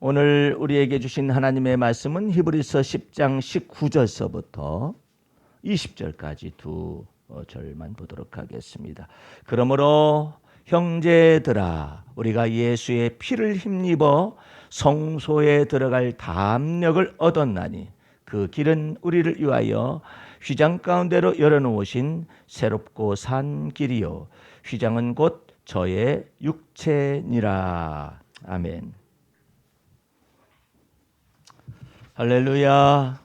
오늘 우리에게 주신 하나님의 말씀은 히브리서 10장 19절서부터 20절까지 두 절만 보도록 하겠습니다. 그러므로 형제들아, 우리가 예수의 피를 힘입어 성소에 들어갈 담력을 얻었나니 그 길은 우리를 위하여 휘장 가운데로 열어놓으신 새롭고 산 길이요 휘장은 곧 저의 육체니라. 아멘. 할렐루야.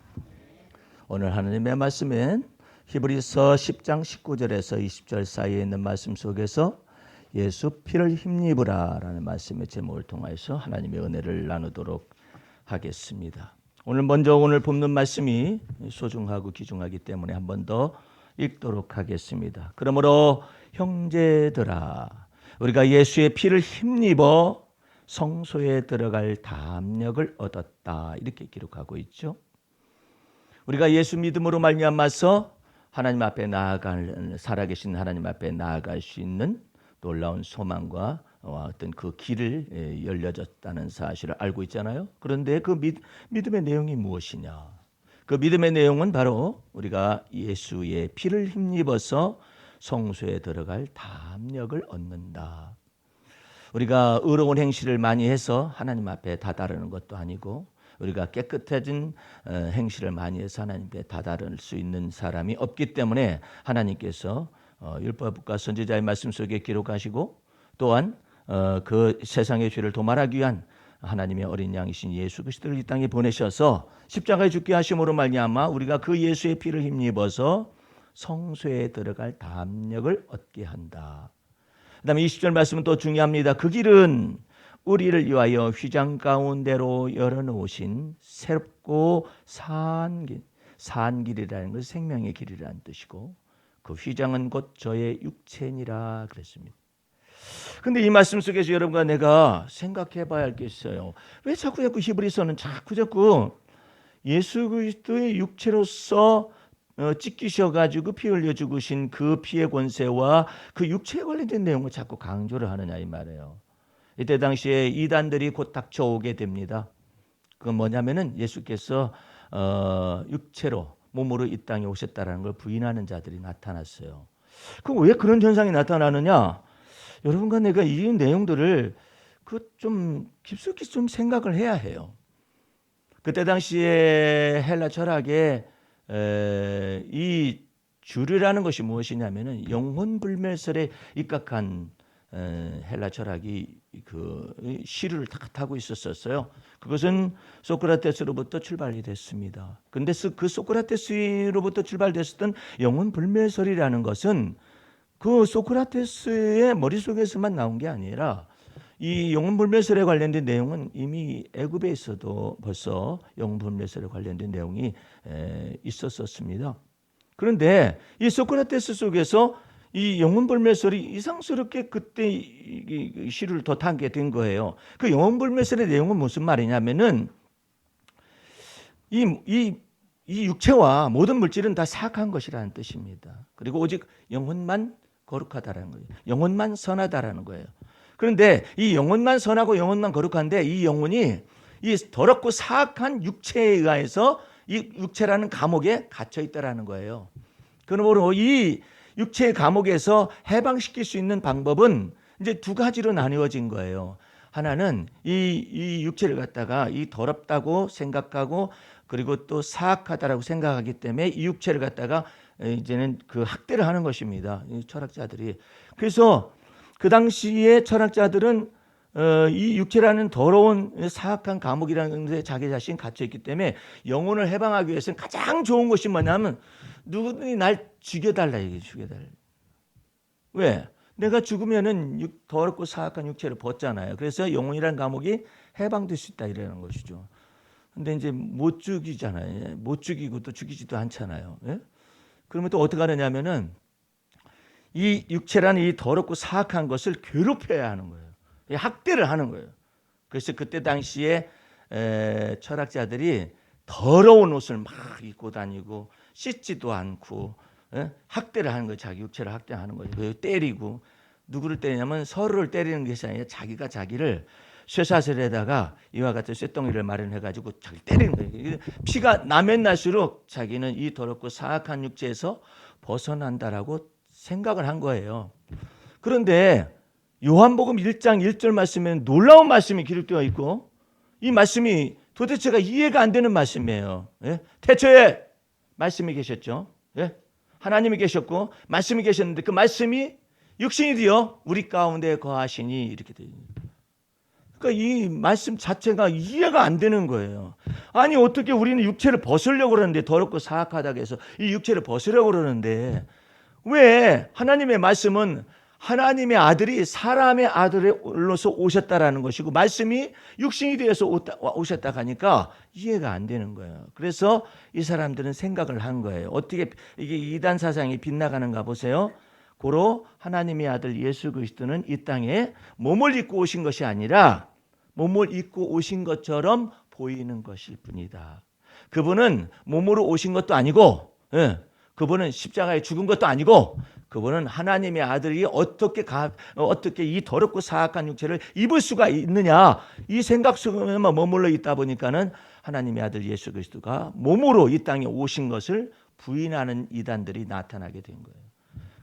오늘 하나님의 말씀은 히브리서 10장 19절에서 20절 사이에 있는 말씀 속에서 예수 피를 힘입으라 라는 말씀의 제목을 통해서 하나님의 은혜를 나누도록 하겠습니다. 오늘 본문 말씀이 소중하고 귀중하기 때문에 한 번 더 읽도록 하겠습니다. 그러므로 형제들아, 우리가 예수의 피를 힘입어 성소에 들어갈 담력을 얻었다, 이렇게 기록하고 있죠. 우리가 예수 믿음으로 말미암아서 하나님 앞에 살아계신 하나님 앞에 나아갈 수 있는 놀라운 소망과 어떤 그 길을 열려졌다는 사실을 알고 있잖아요. 그런데 그 믿음의 내용이 무엇이냐? 그 믿음의 내용은 바로 우리가 예수의 피를 힘입어서 성소에 들어갈 담력을 얻는다. 우리가 의로운 행실을 많이 해서 하나님 앞에 다다르는 것도 아니고, 우리가 깨끗해진 행실을 많이 해서 하나님께 다다를 수 있는 사람이 없기 때문에 하나님께서 율법과 선지자의 말씀 속에 기록하시고, 또한 그 세상의 죄를 도말하기 위한 하나님의 어린 양이신 예수 그리스도를 이 땅에 보내셔서 십자가에 죽게 하심으로 말미암아 우리가 그 예수의 피를 힘입어서 성소에 들어갈 담력을 얻게 한다. 그 다음에 20절 말씀은 또 중요합니다. 그 길은 우리를 위하여 휘장 가운데로 열어놓으신 새롭고 산 길이라는 것은 생명의 길이라는 뜻이고, 그 휘장은 곧 저의 육체니라 그랬습니다. 근데 이 말씀 속에서 여러분과 내가 생각해 봐야 할 게 있어요. 왜 자꾸 히브리서는 자꾸 예수 그리스도의 육체로서 찢기셔가지고 피 흘려 죽으신 그 피의 권세와 그 육체에 관련된 내용을 자꾸 강조를 하느냐 이 말이에요. 이때 당시에 이단들이 곧 닥쳐오게 됩니다. 그건 뭐냐면은 예수께서 육체로 몸으로 이 땅에 오셨다라는 걸 부인하는 자들이 나타났어요. 그럼 왜 그런 현상이 나타나느냐? 여러분과 내가 이 내용들을 좀 깊숙이 좀 생각을 해야 해요. 그때 당시에 헬라 철학에 이 주류라는 것이 무엇이냐면은 영혼 불멸설에 입각한 헬라 철학이 그 시류를 타고 있었어요. 그것은 소크라테스로부터 출발이 됐습니다. 그런데 그 소크라테스로부터 출발됐었던 영혼 불멸설이라는 것은 그 소크라테스의 머릿속에서만 나온 게 아니라 이 영혼불멸설에 관련된 내용은 이미 애굽에서도 벌써 영혼불멸설에 관련된 내용이 있었습니다. 그런데 이 소크라테스 속에서 이 영혼불멸설이 이상스럽게 그때 이 시류를 더 타게 된 거예요. 그 영혼불멸설의 내용은 무슨 말이냐면은 이 육체와 모든 물질은 다 사악한 것이라는 뜻입니다. 그리고 오직 영혼만 거룩하다라는 거예요. 영혼만 선하다라는 거예요. 그런데 이 영혼만 선하고 영혼만 거룩한데 이 영혼이 이 더럽고 사악한 육체에 의해서 이 육체라는 감옥에 갇혀 있다라는 거예요. 그러므로 이 육체의 감옥에서 해방시킬 수 있는 방법은 이제 두 가지로 나뉘어진 거예요. 하나는 이 육체를 갖다가 이 더럽다고 생각하고 그리고 또 사악하다라고 생각하기 때문에 이 육체를 갖다가 이제는 그 학대를 하는 것입니다. 이 철학자들이. 그래서 그 당시에 철학자들은 이 육체라는 더러운 사악한 감옥이라는 데 자기 자신 갇혀 있기 때문에 영혼을 해방하기 위해서는 가장 좋은 것이 뭐냐면 누구든지 날 죽여달라, 이게 죽여달라. 왜? 내가 죽으면은 더럽고 사악한 육체를 벗잖아요. 그래서 영혼이라는 감옥이 해방될 수 있다 이라는 것이죠. 근데 이제 못 죽이잖아요. 못 죽이고 또 죽이지도 않잖아요. 예? 그러면 또 어떻게 하느냐면은 이 육체라는 이 더럽고 사악한 것을 괴롭혀야 하는 거예요. 학대를 하는 거예요. 그래서 그때 당시에 철학자들이 더러운 옷을 막 입고 다니고 씻지도 않고 학대를 하는 거예요. 자기 육체를 학대하는 거예요. 때리고 누구를 때리냐면 서로를 때리는 것이 아니라 자기가 자기를 쇠사슬에다가 이와 같은 쇠덩이를 마련해가지고 자기 때리는 거예요. 피가 나면 날수록 자기는 이 더럽고 사악한 육체에서 벗어난다라고 생각을 한 거예요. 그런데 요한복음 1장 1절 말씀에는 놀라운 말씀이 기록되어 있고 이 말씀이 도대체가 이해가 안 되는 말씀이에요. 예? 태초에 말씀이 계셨죠. 예? 하나님이 계셨고 말씀이 계셨는데 그 말씀이 육신이 되어 우리 가운데 거하시니 이렇게 되어 있는 거예요. 그러니까 이 말씀 자체가 이해가 안 되는 거예요. 아니 어떻게 우리는 육체를 벗으려고 그러는데 더럽고 사악하다고 해서 이 육체를 벗으려고 그러는데 왜 하나님의 말씀은 하나님의 아들이 사람의 아들로서 오셨다라는 것이고 말씀이 육신이 되어서 오셨다 하니까 이해가 안 되는 거예요. 그래서 이 사람들은 생각을 한 거예요. 어떻게 이게 이단 사상이 빗나가는가 보세요. 고로 하나님의 아들 예수 그리스도는 이 땅에 몸을 입고 오신 것이 아니라 몸을 입고 오신 것처럼 보이는 것일 뿐이다. 그분은 몸으로 오신 것도 아니고 그분은 십자가에 죽은 것도 아니고 그분은 하나님의 아들이 어떻게 이 더럽고 사악한 육체를 입을 수가 있느냐 이 생각 속에만 머물러 있다 보니까는 하나님의 아들 예수 그리스도가 몸으로 이 땅에 오신 것을 부인하는 이단들이 나타나게 된 거예요.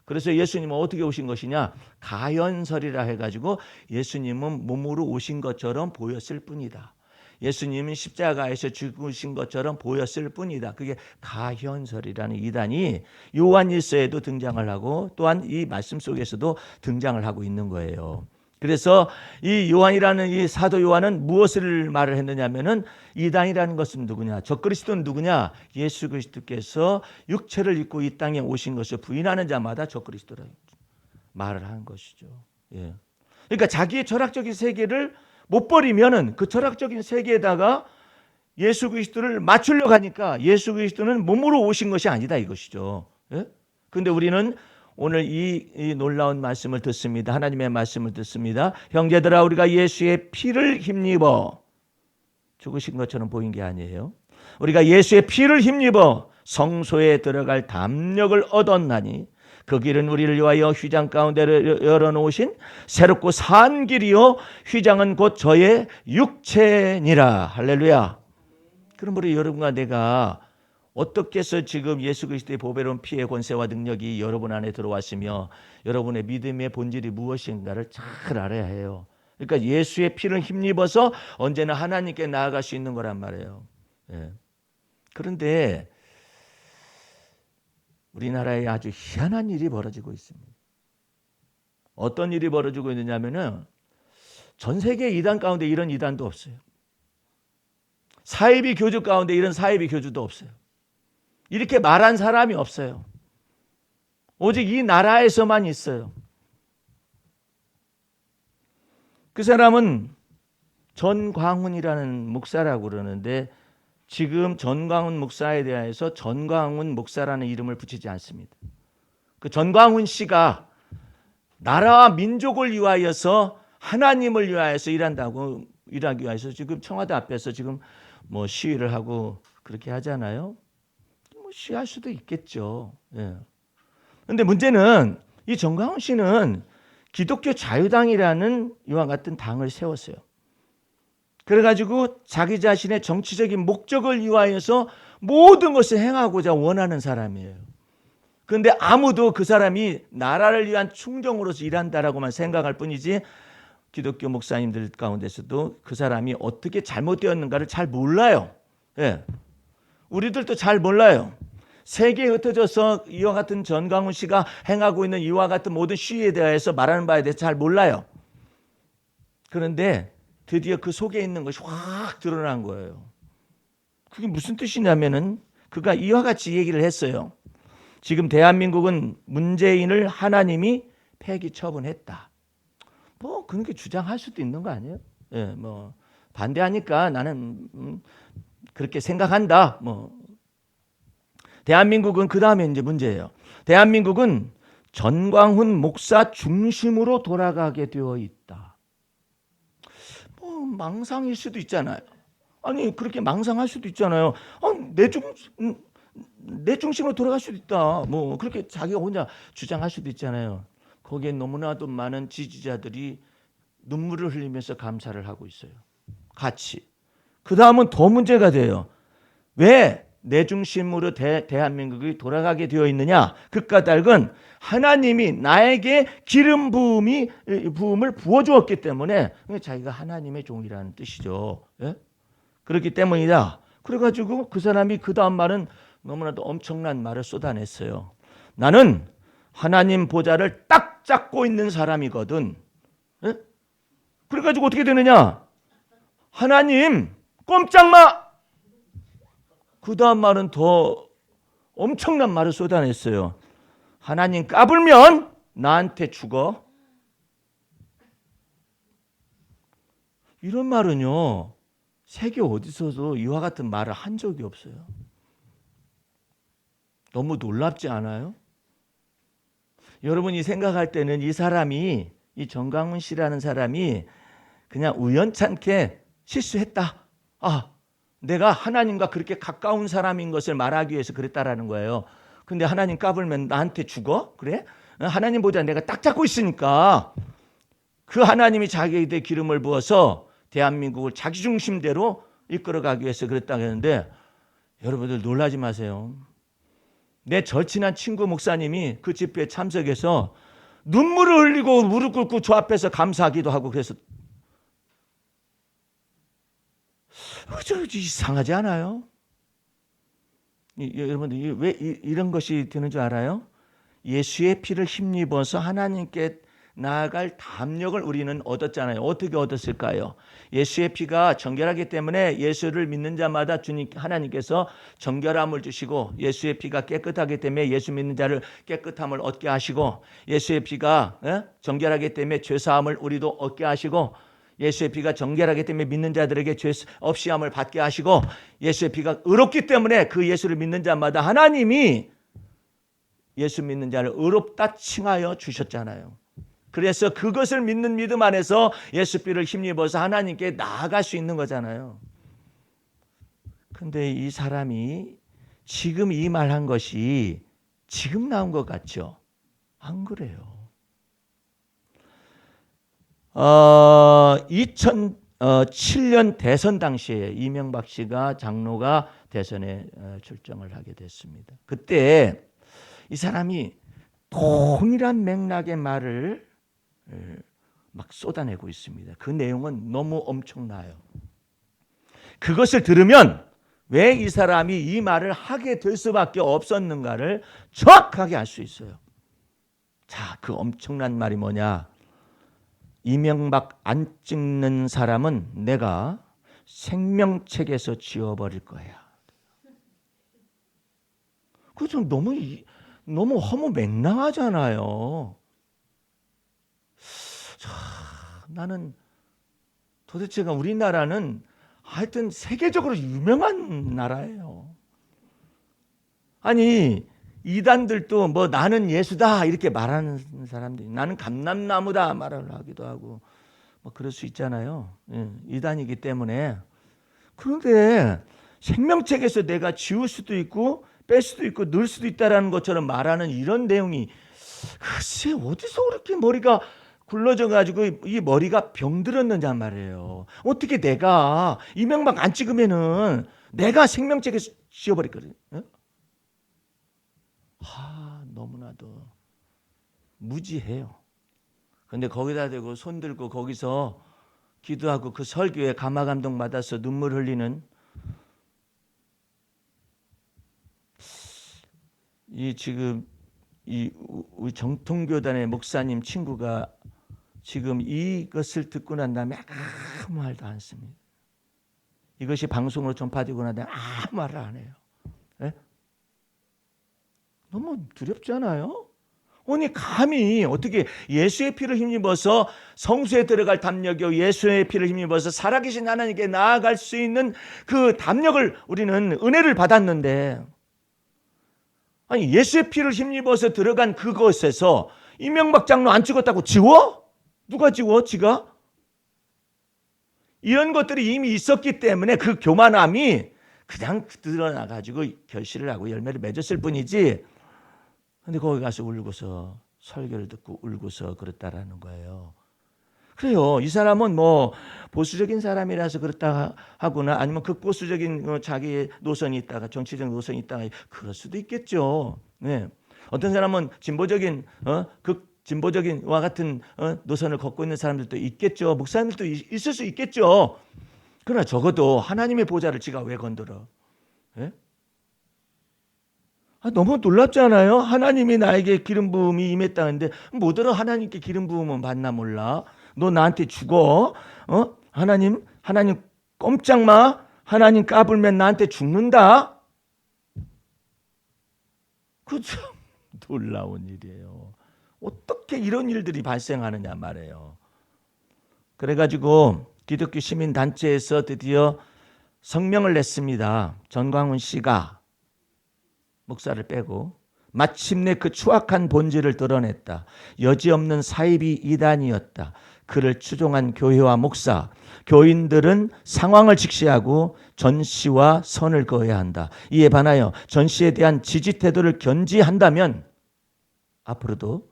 그래서 예수님은 어떻게 오신 것이냐 가현설이라 해가지고 예수님은 몸으로 오신 것처럼 보였을 뿐이다. 예수님은 십자가에서 죽으신 것처럼 보였을 뿐이다. 그게 가현설이라는 이단이 요한일서에도 등장을 하고 또한 이 말씀 속에서도 등장을 하고 있는 거예요. 그래서 이 요한이라는 이 사도 요한은 무엇을 말을 했느냐면은 이단이라는 것은 누구냐? 적그리스도는 누구냐? 예수 그리스도께서 육체를 입고 이 땅에 오신 것을 부인하는 자마다 적그리스도라고 말을 한 것이죠. 예. 그러니까 자기의 철학적인 세계를 못 버리면은 그 철학적인 세계에다가 예수 그리스도를 맞추려고 하니까 예수 그리스도는 몸으로 오신 것이 아니다 이것이죠. 예? 근데 우리는 오늘 이 놀라운 말씀을 듣습니다. 하나님의 말씀을 듣습니다. 형제들아 우리가 예수의 피를 힘입어 죽으신 것처럼 보인 게 아니에요. 우리가 예수의 피를 힘입어 성소에 들어갈 담력을 얻었나니 그 길은 우리를 위하여 휘장 가운데 열어놓으신 새롭고 산 길이요 휘장은 곧 저의 육체니라. 할렐루야. 그러므로 여러분과 내가 어떻게 해서 지금 예수 그리스도의 보배로운 피의 권세와 능력이 여러분 안에 들어왔으며 여러분의 믿음의 본질이 무엇인가를 잘 알아야 해요. 그러니까 예수의 피를 힘입어서 언제나 하나님께 나아갈 수 있는 거란 말이에요. 예. 그런데 우리나라에 아주 희한한 일이 벌어지고 있습니다. 어떤 일이 벌어지고 있느냐면은 전 세계 이단 가운데 이런 이단도 없어요. 사이비 교주 가운데 이런 사이비 교주도 없어요. 이렇게 말한 사람이 없어요. 오직 이 나라에서만 있어요. 그 사람은 전광훈이라는 목사라고 그러는데 지금 전광훈 목사에 대해서 전광훈 목사라는 이름을 붙이지 않습니다. 그 전광훈 씨가 나라와 민족을 위하여서 하나님을 위하여서 일하기 위해서 지금 청와대 앞에서 지금 뭐 시위를 하고 그렇게 하잖아요. 뭐 시위할 수도 있겠죠. 예. 근데 문제는 이 전광훈 씨는 기독교 자유당이라는 이와 같은 당을 세웠어요. 그래가지고 자기 자신의 정치적인 목적을 위하여서 모든 것을 행하고자 원하는 사람이에요. 그런데 아무도 그 사람이 나라를 위한 충정으로서 일한다라고만 생각할 뿐이지 기독교 목사님들 가운데서도 그 사람이 어떻게 잘못되었는가를 잘 몰라요. 예. 우리들도 잘 몰라요. 세계에 흩어져서 이와 같은 전광훈 씨가 행하고 있는 이와 같은 모든 시위에 대해서 말하는 바에 대해서 잘 몰라요. 그런데 드디어 그 속에 있는 것이 확 드러난 거예요. 그게 무슨 뜻이냐면은 그가 이와 같이 얘기를 했어요. 지금 대한민국은 문재인을 하나님이 폐기 처분했다. 뭐 그렇게 주장할 수도 있는 거 아니에요? 예, 뭐 반대하니까 나는 그렇게 생각한다. 뭐 대한민국은 그 다음에 이제 문제예요. 대한민국은 전광훈 목사 중심으로 돌아가게 되어 있다. 뭐 망상일 수도 있잖아요. 아니 그렇게 망상할 수도 있잖아요. 내 중심으로 돌아갈 수도 있다. 뭐 그렇게 자기가 혼자 주장할 수도 있잖아요. 거기에 너무나도 많은 지지자들이 눈물을 흘리면서 감사를 하고 있어요. 같이. 그 다음은 더 문제가 돼요. 왜 내 중심으로 대한민국이 돌아가게 되어 있느냐? 그 까닭은 하나님이 나에게 기름 부음을 부어주었기 때문에 자기가 하나님의 종이라는 뜻이죠. 예? 그렇기 때문이다. 그래가지고 그 사람이 그 다음 말은 너무나도 엄청난 말을 쏟아냈어요. 나는 하나님 보좌를 딱 잡고 있는 사람이거든. 예? 그래가지고 어떻게 되느냐? 하나님 꼼짝마. 그 다음 말은 더 엄청난 말을 쏟아냈어요. 하나님 까불면 나한테 죽어. 이런 말은요, 세계 어디서도 이와 같은 말을 한 적이 없어요. 너무 놀랍지 않아요? 여러분이 생각할 때는 이 사람이, 이 정강훈 씨라는 사람이 그냥 우연찮게 실수했다. 아, 내가 하나님과 그렇게 가까운 사람인 것을 말하기 위해서 그랬다라는 거예요. 근데 하나님 까불면 나한테 죽어? 그래? 하나님 보자 내가 딱 잡고 있으니까 그 하나님이 자기에게 기름을 부어서 대한민국을 자기 중심대로 이끌어가기 위해서 그랬다고 했는데 여러분들 놀라지 마세요. 내 절친한 친구 목사님이 그 집회에 참석해서 눈물을 흘리고 무릎 꿇고 저 앞에서 감사하기도 하고 그래서 이상하지 않아요? 여러분들 왜 이런 것이 되는 줄 알아요? 예수의 피를 힘입어서 하나님께 나아갈 담력을 우리는 얻었잖아요. 어떻게 얻었을까요? 예수의 피가 정결하기 때문에 예수를 믿는 자마다 주님 하나님께서 정결함을 주시고 예수의 피가 깨끗하기 때문에 예수 믿는 자를 깨끗함을 얻게 하시고 예수의 피가 정결하기 때문에 죄사함을 우리도 얻게 하시고 예수의 피가 정결하기 때문에 믿는 자들에게 죄 없이함을 받게 하시고 예수의 피가 의롭기 때문에 그 예수를 믿는 자마다 하나님이 예수 믿는 자를 의롭다 칭하여 주셨잖아요. 그래서 그것을 믿는 믿음 안에서 예수 피를 힘입어서 하나님께 나아갈 수 있는 거잖아요. 근데 이 사람이 지금 이 말한 것이 지금 나온 것 같죠? 안 그래요. 2007년 대선 당시에 이명박 씨가 장로가 대선에 출정을 하게 됐습니다. 그때 이 사람이 동일한 맥락의 말을 막 쏟아내고 있습니다. 그 내용은 너무 엄청나요. 그것을 들으면 왜 이 사람이 이 말을 하게 될 수밖에 없었는가를 정확하게 알 수 있어요. 자, 그 엄청난 말이 뭐냐? 이명박 안 찍는 사람은 내가 생명책에서 지워버릴 거야. 그거 좀 너무 허무맹랑하잖아요. 나는 도대체가 우리나라는 하여튼 세계적으로 유명한 나라예요. 아니 이단들도 뭐 나는 예수다 이렇게 말하는 사람들이 나는 감람나무다 말을 하기도 하고 뭐 그럴 수 있잖아요. 이단이기 때문에. 그런데 생명책에서 내가 지울 수도 있고 뺄 수도 있고 넣을 수도 있다라는 것처럼 말하는 이런 내용이 글쎄 어디서 그렇게 머리가 굴러져 가지고 이 머리가 병들었는지 말이에요. 어떻게 내가 이명박 안 찍으면은 내가 생명책에서 지워버렸거든요. 너무나도 무지해요. 근데 거기다 대고 손 들고 거기서 기도하고 그 설교에 감화 감동 받아서 눈물 흘리는 우리 정통교단의 목사님 친구가 지금 이것을 듣고 난 다음에 아무 말도 안 씁니다. 이것이 방송으로 전파되고 난 다음에 아무 말을 안 해요. 네? 너무 두렵지 않아요? 아니 감히 어떻게 예수의 피를 힘입어서 성수에 들어갈 담력이요 예수의 피를 힘입어서 살아계신 하나님께 나아갈 수 있는 그 담력을 우리는 은혜를 받았는데 아니 예수의 피를 힘입어서 들어간 그것에서 이명박 장로 안 찍었다고 지워? 누가 지워? 지가? 이런 것들이 이미 있었기 때문에 그 교만함이 그냥 드러나가지고 결실을 하고 열매를 맺었을 뿐이지. 근데 거기 가서 울고서 설교를 듣고 울고서 그랬다라는 거예요. 그래요. 이 사람은 뭐 보수적인 사람이라서 그렇다 하거나 아니면 극보수적인 자기의 노선이 있다가 정치적 노선이 있다가 그럴 수도 있겠죠. 네. 어떤 사람은 진보적인 극진보적인 와 같은 노선을 걷고 있는 사람들도 있겠죠. 목사님들도 있을 수 있겠죠. 그러나 적어도 하나님의 보좌를 지가 왜 건드려? 예? 너무 놀랍잖아요. 하나님이 나에게 기름 부음이 임했다는데 뭐더러 하나님께 기름 부음은 받나 몰라. 너 나한테 죽어. 하나님 꼼짝 마. 하나님 까불면 나한테 죽는다. 그참 놀라운 일이에요. 어떻게 이런 일들이 발생하느냐 말이에요. 그래가지고 기독교 시민단체에서 드디어 성명을 냈습니다. 전광훈 씨가 목사를 빼고 마침내 그 추악한 본질을 드러냈다. 여지없는 사이비 이단이었다. 그를 추종한 교회와 목사, 교인들은 상황을 직시하고 전 씨와 선을 그어야 한다. 이에 반하여 전 씨에 대한 지지 태도를 견지한다면 앞으로도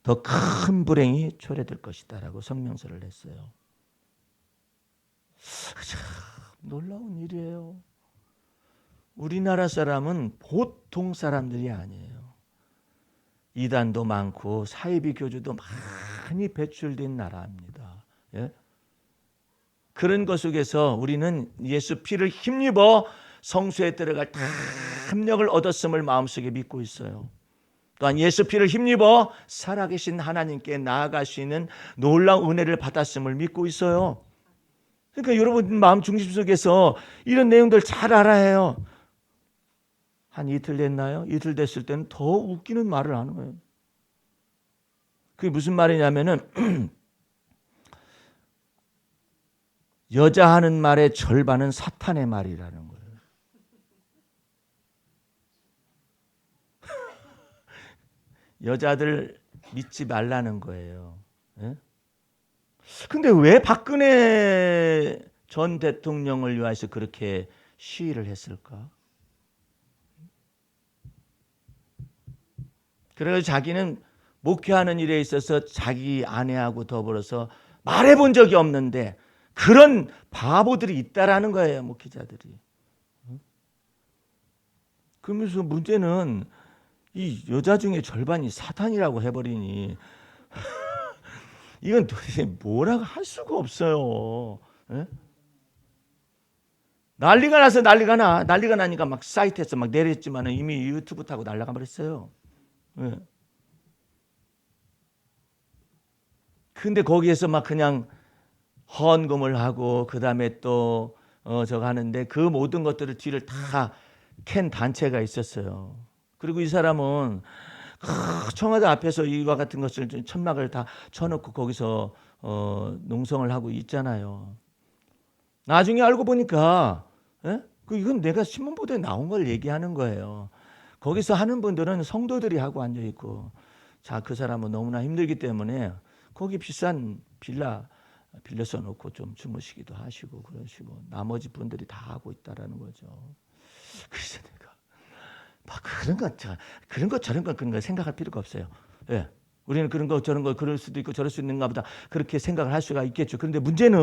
더 큰 불행이 초래될 것이다 라고 성명서를 냈어요. 참 놀라운 일이에요. 우리나라 사람은 보통 사람들이 아니에요. 이단도 많고 사이비 교주도 많이 배출된 나라입니다. 예? 그런 것 속에서 우리는 예수 피를 힘입어 성소에 들어갈 담력을 얻었음을 마음속에 믿고 있어요. 또한 예수 피를 힘입어 살아계신 하나님께 나아갈 수 있는 놀라운 은혜를 받았음을 믿고 있어요. 그러니까 여러분 마음 중심 속에서 이런 내용들 잘 알아야 해요. 한 이틀 됐나요? 이틀 됐을 때는 더 웃기는 말을 하는 거예요. 그게 무슨 말이냐면은 여자 하는 말의 절반은 사탄의 말이라는 거예요. 여자들 믿지 말라는 거예요. 예? 근데 왜 박근혜 전 대통령을 위해서 그렇게 시위를 했을까? 그래서 자기는 목회하는 일에 있어서 자기 아내하고 더불어서 말해본 적이 없는데 그런 바보들이 있다라는 거예요, 목회자들이. 그러면서 문제는 이 여자 중에 절반이 사탄이라고 해버리니 이건 도대체 뭐라고 할 수가 없어요. 예? 난리가 나니까 막 사이트에서 막 내렸지만 이미 유튜브 타고 날아가 버렸어요. 예. 근데 거기에서 막 그냥 헌금을 하고 그 다음에 또 저거 하는데 그 모든 것들을 뒤를 다 캔 단체가 있었어요. 그리고 이 사람은 청와대 앞에서 이와 같은 것을 천막을 다 쳐놓고 거기서 농성을 하고 있잖아요. 나중에 알고 보니까 이건 내가 신문 보도에 나온 걸 얘기하는 거예요. 거기서 하는 분들은 성도들이 하고 앉아 있고, 자, 그 사람은 너무나 힘들기 때문에 거기 비싼 빌라 빌려서 놓고 좀 주무시기도 하시고 그러시고 나머지 분들이 다 하고 있다라는 거죠. 그래서 내가 막 그런 거 저런 거 생각할 필요가 없어요. 예. 우리는 그런 거 저런 거 그럴 수도 있고 저럴 수 있는가 보다 그렇게 생각을 할 수가 있겠죠. 그런데 문제는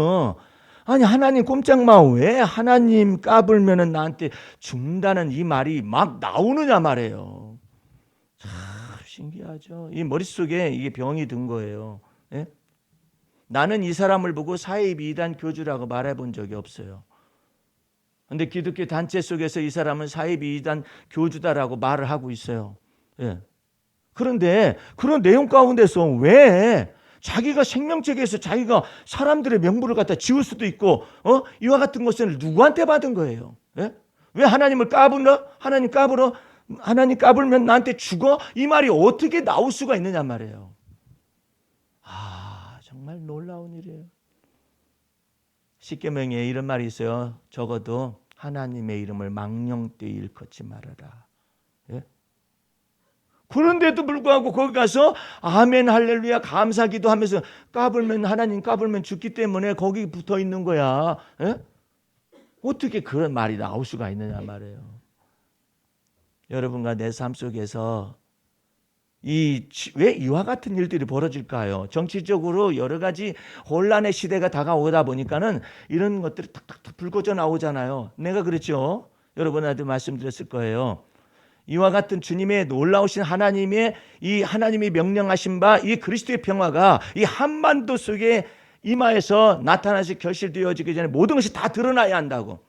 아니 하나님 꼼짝마 왜 하나님 까불면은 나한테 죽는다는 이 말이 막 나오느냐 말이에요. 참 신기하죠. 이 머릿속에 이게 병이 든 거예요. 예? 나는 이 사람을 보고 사이비 이단 교주라고 말해본 적이 없어요. 그런데 기독교 단체 속에서 이 사람은 사이비 이단 교주다라고 말을 하고 있어요. 예. 그런데 그런 내용 가운데서 왜 자기가 생명책에서 자기가 사람들의 명부를 갖다 지울 수도 있고 이와 같은 것을 누구한테 받은 거예요? 예? 왜 하나님을 까불어? 하나님 까불면 나한테 죽어? 이 말이 어떻게 나올 수가 있느냐 말이에요. 정말 놀라운 일이에요. 십계명에 이런 말이 있어요. 적어도 하나님의 이름을 망령되이 일컫지 말아라. 예? 그런데도 불구하고 거기 가서 아멘 할렐루야 감사기도 하면서 하나님 까불면 죽기 때문에 거기 붙어 있는 거야. 예? 어떻게 그런 말이 나올 수가 있느냐 말이에요. 여러분과 내 삶 속에서 왜 이와 같은 일들이 벌어질까요? 정치적으로 여러 가지 혼란의 시대가 다가오다 보니까는 이런 것들이 탁탁탁 불거져 나오잖아요. 내가 그랬죠. 여러분한테 말씀드렸을 거예요. 이와 같은 주님의 놀라우신 하나님의 이 하나님이 명령하신 바 이 그리스도의 평화가 이 한반도 속에 임하에서 나타나시 결실되어지기 전에 모든 것이 다 드러나야 한다고.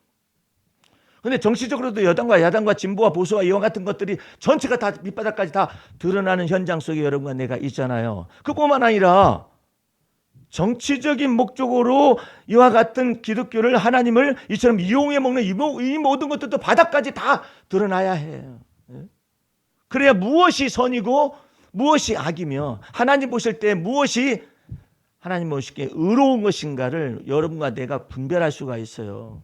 근데 정치적으로도 여당과 야당과 진보와 보수와 이와 같은 것들이 전체가 다 밑바닥까지 다 드러나는 현장 속에 여러분과 내가 있잖아요. 그뿐만 아니라 정치적인 목적으로 이와 같은 기독교를 하나님을 이처럼 이용해 먹는 이 모든 것들도 바닥까지 다 드러나야 해요. 그래야 무엇이 선이고 무엇이 악이며 하나님 보실 때 무엇이 하나님 보시기에 의로운 것인가를 여러분과 내가 분별할 수가 있어요.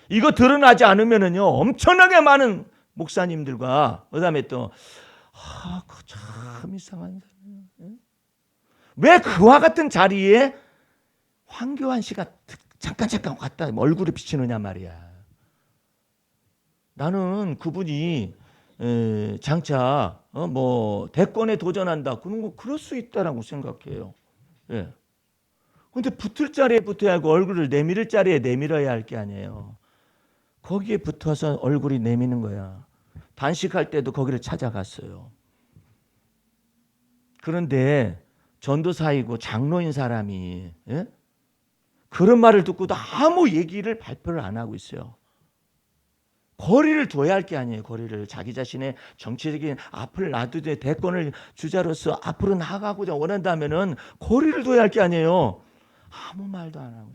이거 드러나지 않으면은요 엄청나게 많은 목사님들과 그다음에 또 그거 참 이상한 사람이에요. 왜 그와 같은 자리에 황교안 씨가 잠깐 왔다 얼굴을 비치느냐 말이야. 나는 그분이 장차 뭐 대권에 도전한다 그런 거 그럴 수 있다라고 생각해요. 예. 근데 붙을 자리에 붙어야 하고 얼굴을 내밀을 자리에 내밀어야 할 게 아니에요. 거기에 붙어서 얼굴이 내미는 거야. 단식할 때도 거기를 찾아갔어요. 그런데 전도사이고 장로인 사람이 그런 말을 듣고도 아무 얘기를 발표를 안 하고 있어요. 거리를 둬야 할 게 아니에요. 거리를 자기 자신의 정치적인 앞을 놔두되 대권을 주자로서 앞으로 나가고자 원한다면은 거리를 둬야 할 게 아니에요. 아무 말도 안 하고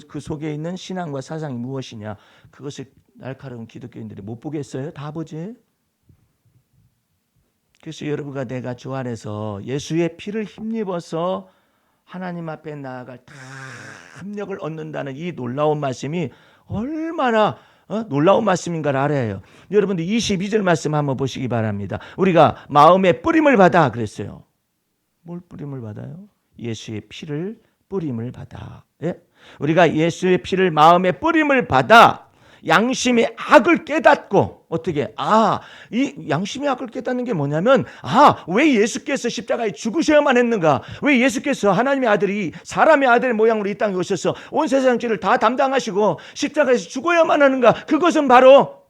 그 속에 있는 신앙과 사상이 무엇이냐 그것을 날카로운 기독교인들이 못 보겠어요? 다 보지. 그래서 여러분과 내가 주 안에서 예수의 피를 힘입어서 하나님 앞에 나아갈 다 합력을 얻는다는 이 놀라운 말씀이 얼마나 놀라운 말씀인가를 알아요. 여러분들 22절 말씀 한번 보시기 바랍니다. 우리가 마음의 뿌림을 받아 그랬어요. 뭘 뿌림을 받아요? 예수의 피를 뿌림을 받아. 예? 우리가 예수의 피를 마음의 뿌림을 받아 양심의 악을 깨닫고 어떻게 이 양심의 악을 깨닫는 게 뭐냐면 왜 예수께서 십자가에 죽으셔야만 했는가? 왜 예수께서 하나님의 아들이 사람의 아들의 모양으로 이 땅에 오셔서 온 세상 죄를 다 담당하시고 십자가에서 죽어야만 하는가? 그것은 바로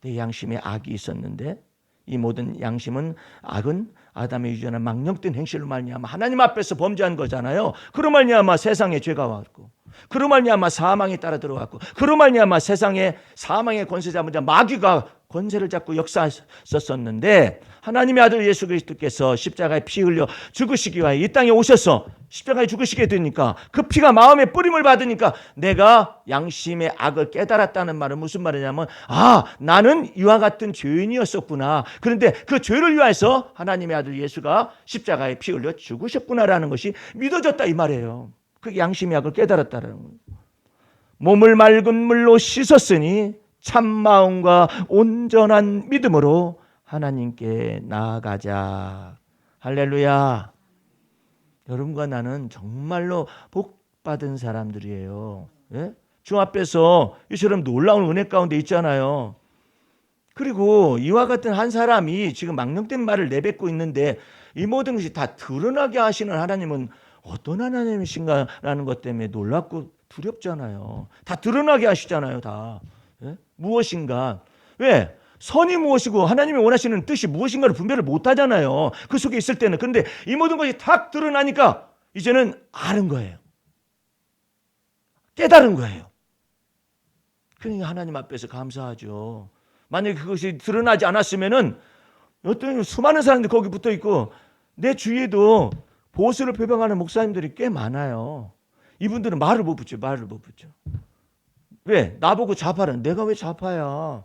내 양심의 악이 있었는데 이 모든 양심은 악은 아담의 유전한 망령된 행실로 말미암아 하나님 앞에서 범죄한 거잖아요. 그로 말미암아 세상에 죄가 왔고 그로 말미암아 사망에 따라 들어왔고 그로 말미암아 세상에 사망의 권세 잡은 자 마귀가 권세를 잡고 역사했었는데 하나님의 아들 예수 그리스도께서 십자가에 피 흘려 죽으시기 위하여 이 땅에 오셔서 십자가에 죽으시게 되니까 그 피가 마음에 뿌림을 받으니까 내가 양심의 악을 깨달았다는 말은 무슨 말이냐면 나는 이와 같은 죄인이었었구나. 그런데 그 죄를 위하여서 하나님의 아들 예수가 십자가에 피 흘려 죽으셨구나라는 것이 믿어졌다 이 말이에요. 그게 양심의 악을 깨달았다는 거예요. 몸을 맑은 물로 씻었으니 참 마음과 온전한 믿음으로 하나님께 나아가자. 할렐루야. 여러분과 나는 정말로 복받은 사람들이에요. 예? 주 앞에서 이처럼 놀라운 은혜 가운데 있잖아요. 그리고 이와 같은 한 사람이 지금 망령된 말을 내뱉고 있는데 이 모든 것이 다 드러나게 하시는 하나님은 어떤 하나님이신가라는 것 때문에 놀랍고 두렵잖아요. 다 드러나게 하시잖아요. 다. 예? 무엇인가. 왜? 선이 무엇이고 하나님이 원하시는 뜻이 무엇인가를 분별을 못하잖아요. 그 속에 있을 때는. 그런데 이 모든 것이 탁 드러나니까 이제는 아는 거예요. 깨달은 거예요. 그러니까 하나님 앞에서 감사하죠. 만약에 그것이 드러나지 않았으면은 어떤 수많은 사람들이 거기 붙어 있고 내 주위에도 보수를 표방하는 목사님들이 꽤 많아요. 이분들은 말을 못 붙여. 왜? 나보고 좌파는 내가 왜 좌파야?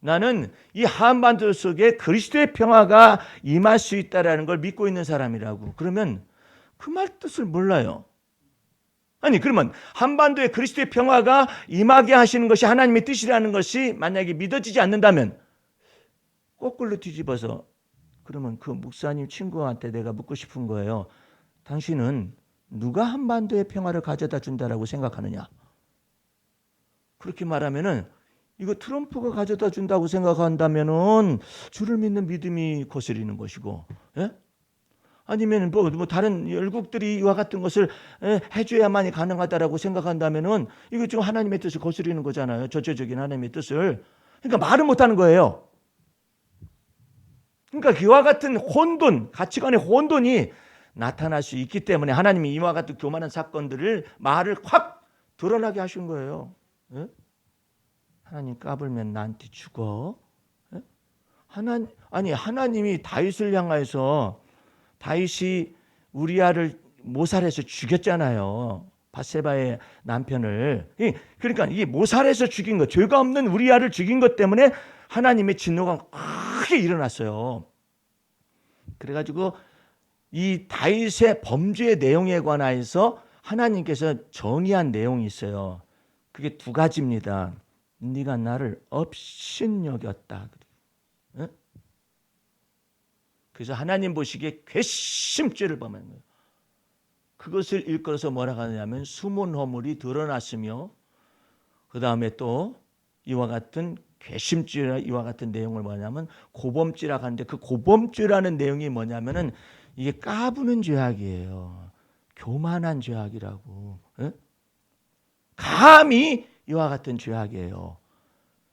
나는 이 한반도 속에 그리스도의 평화가 임할 수 있다라는 걸 믿고 있는 사람이라고. 그러면 그 말 뜻을 몰라요. 아니 그러면 한반도에 그리스도의 평화가 임하게 하시는 것이 하나님의 뜻이라는 것이 만약에 믿어지지 않는다면 거꾸로 뒤집어서 그러면 그 목사님 친구한테 내가 묻고 싶은 거예요. 당신은 누가 한반도의 평화를 가져다 준다라고 생각하느냐? 그렇게 말하면은 이거 트럼프가 가져다 준다고 생각한다면은 주를 믿는 믿음이 거스리는 것이고, 예? 아니면 뭐 다른 열국들이 이와 같은 것을 해줘야만이 가능하다라고 생각한다면은 이거 지금 하나님의 뜻을 거스리는 거잖아요. 전체적인 하나님의 뜻을. 그러니까 말을 못하는 거예요. 그러니까 이와 같은 혼돈, 가치관의 혼돈이 나타날 수 있기 때문에 하나님이 이와 같은 교만한 사건들을 말을 확 드러나게 하신 거예요. 예? 하나님 까불면 나한테 죽어. 예? 하나님이 다윗을 향하여서 다윗이 우리아를 모살해서 죽였잖아요. 밧세바의 남편을. 그러니까 이 모살해서 죽인 것, 죄가 없는 우리아를 죽인 것 때문에 하나님의 진노가 크게 일어났어요. 그래가지고 이 다윗의 범죄의 내용에 관하여서 하나님께서 정의한 내용이 있어요. 그게 두 가지입니다. 네가 나를 업신여겼다. 그래서 하나님 보시기에 괘씸죄를 범한 거예요. 그것을 일컬어서 뭐라고 하냐면 숨은 허물이 드러났으며 그 다음에 또 이와 같은 괘씸죄나 이와 같은 내용을 뭐냐면 고범죄라고 하는데 그 고범죄라는 내용이 뭐냐면은 이게 까부는 죄악이에요. 교만한 죄악이라고. 에? 감히 이와 같은 죄악이에요.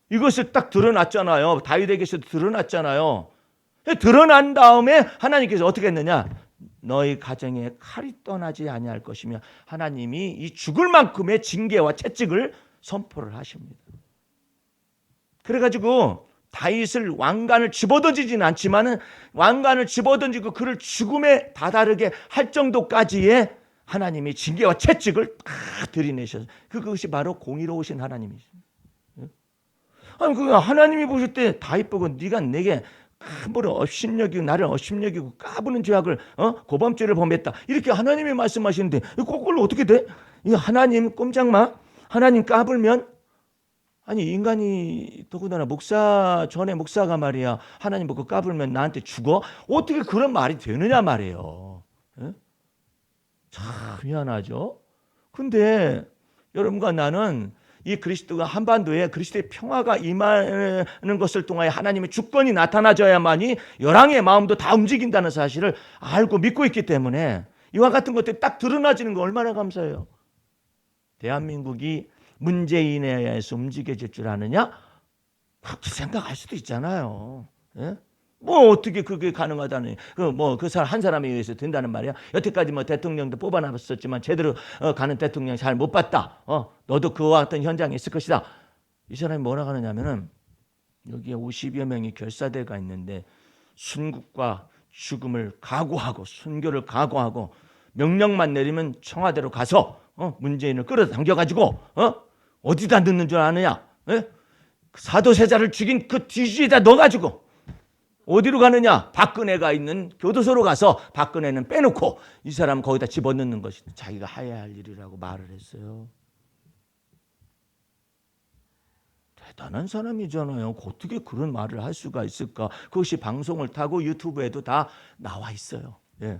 이것을 딱 드러났잖아요. 다윗에게서도 드러났잖아요. 드러난 다음에 하나님께서 어떻게 했느냐? 너희 가정에 칼이 떠나지 아니할 것이며 하나님이 이 죽을 만큼의 징계와 채찍을 선포를 하십니다. 그래가지고 다윗을 왕관을 집어던지지는 않지만은 왕관을 집어던지고 그를 죽음에 다다르게 할 정도까지의 하나님이 징계와 채찍을 다 들이내셔서 그것이 바로 공의로우신 하나님이십니다. 아니 그 하나님이 보실 때 다윗 보고 네가 내게 함부로 업신여기고 나를 업신여기고 까부는 죄악을 고범죄를 범했다 이렇게 하나님이 말씀하시는데 그걸로 어떻게 돼? 이 하나님 꼼짝마 하나님 까불면 아니 인간이 더군다나 전에 목사가 말이야 하나님 보고 까불면 나한테 죽어? 어떻게 그런 말이 되느냐 말이에요. 예? 참 미안하죠. 근데 여러분과 나는 이 그리스도가 한반도에 그리스도의 평화가 임하는 것을 통하여 하나님의 주권이 나타나져야만이 열왕의 마음도 다 움직인다는 사실을 알고 믿고 있기 때문에 이와 같은 것들이 딱 드러나지는 거 얼마나 감사해요. 대한민국이 문재인에 의해서 움직여질 줄 아느냐? 그렇게 생각할 수도 있잖아요. 예? 뭐 어떻게 그게 가능하다니? 그 사람 한 사람에 의해서 된다는 말이야. 여태까지 뭐 대통령도 뽑아놨었지만 제대로 가는 대통령 잘 못 봤다. 너도 그와 같은 현장에 있을 것이다. 이 사람이 뭐라고 하느냐면은 여기에 50여 명의 결사대가 있는데 순국과 죽음을 각오하고 순교를 각오하고 명령만 내리면 청와대로 가서 문재인을 끌어당겨가지고 어디다 넣는 줄 아느냐? 예? 사도세자를 죽인 그 뒤지에다 넣어가지고 어디로 가느냐? 박근혜가 있는 교도소로 가서 박근혜는 빼놓고 이 사람 거기다 집어넣는 것이 자기가 해야 할 일이라고 말을 했어요. 대단한 사람이잖아요. 어떻게 그런 말을 할 수가 있을까? 그것이 방송을 타고 유튜브에도 다 나와 있어요. 예.